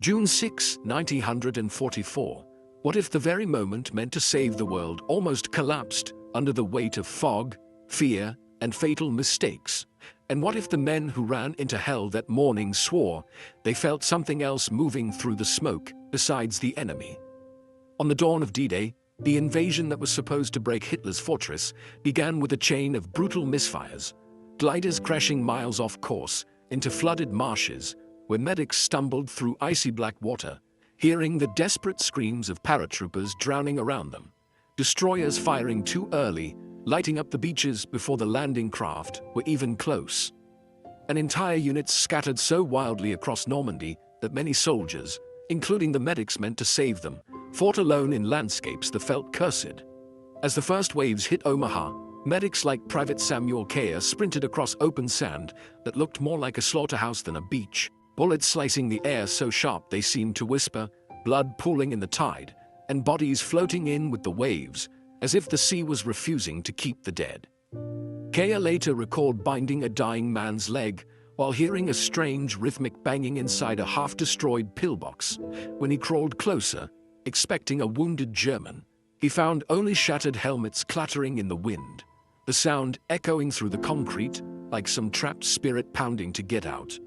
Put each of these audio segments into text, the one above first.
June 6, 1944. What if the very moment meant to save the world almost collapsed under the weight of fog, fear, and fatal mistakes? And what if the men who ran into hell that morning swore they felt something else moving through the smoke besides the enemy? On the dawn of D-Day, the invasion that was supposed to break Hitler's fortress began with a chain of brutal misfires, gliders crashing miles off course into flooded marshes, where medics stumbled through icy black water, hearing the desperate screams of paratroopers drowning around them, destroyers firing too early, lighting up the beaches before the landing craft were even close. An entire unit scattered so wildly across Normandy that many soldiers, including the medics meant to save them, fought alone in landscapes that felt cursed. As the first waves hit Omaha, medics like Private Samuel Kaya sprinted across open sand that looked more like a slaughterhouse than a beach, bullets slicing the air so sharp they seemed to whisper, blood pooling in the tide, and bodies floating in with the waves, as if the sea was refusing to keep the dead. Kaya later recalled binding a dying man's leg while hearing a strange rhythmic banging inside a half-destroyed pillbox. When he crawled closer, expecting a wounded German, he found only shattered helmets clattering in the wind, the sound echoing through the concrete like some trapped spirit pounding to get out.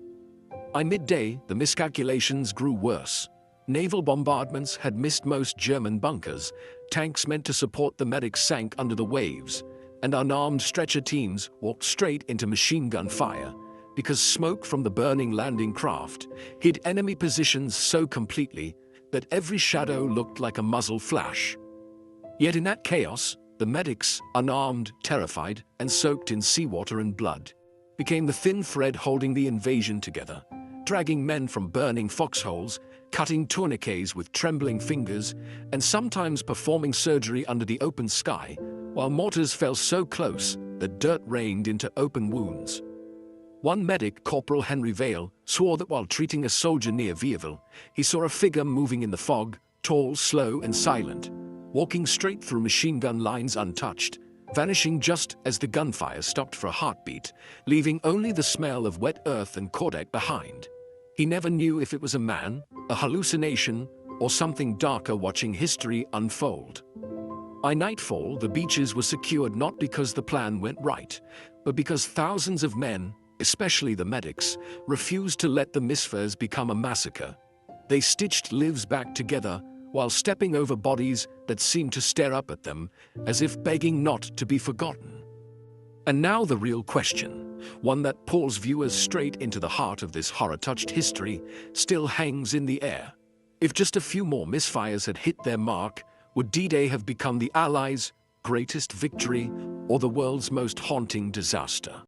By midday, the miscalculations grew worse. Naval bombardments had missed most German bunkers, tanks meant to support the medics sank under the waves, and unarmed stretcher teams walked straight into machine gun fire because smoke from the burning landing craft hid enemy positions so completely that every shadow looked like a muzzle flash. Yet in that chaos, the medics, unarmed, terrified, and soaked in seawater and blood, became the thin thread holding the invasion together, dragging men from burning foxholes, cutting tourniquets with trembling fingers, and sometimes performing surgery under the open sky, while mortars fell so close that dirt rained into open wounds. One medic, Corporal Henry Vale, swore that while treating a soldier near Vierville, he saw a figure moving in the fog, tall, slow, and silent, walking straight through machine gun lines untouched, vanishing just as the gunfire stopped for a heartbeat, leaving only the smell of wet earth and cordite behind. He never knew if it was a man, a hallucination, or something darker watching history unfold. By nightfall, the beaches were secured not because the plan went right, but because thousands of men, especially the medics, refused to let the MISFIRES become a massacre. They stitched lives back together while stepping over bodies that seemed to stare up at them, as if begging not to be forgotten. And now the real question, one that pulls viewers straight into the heart of this horror-touched history, still hangs in the air. If just a few more misfires had hit their mark, would D-Day have become the Allies' greatest victory or the world's most haunting disaster?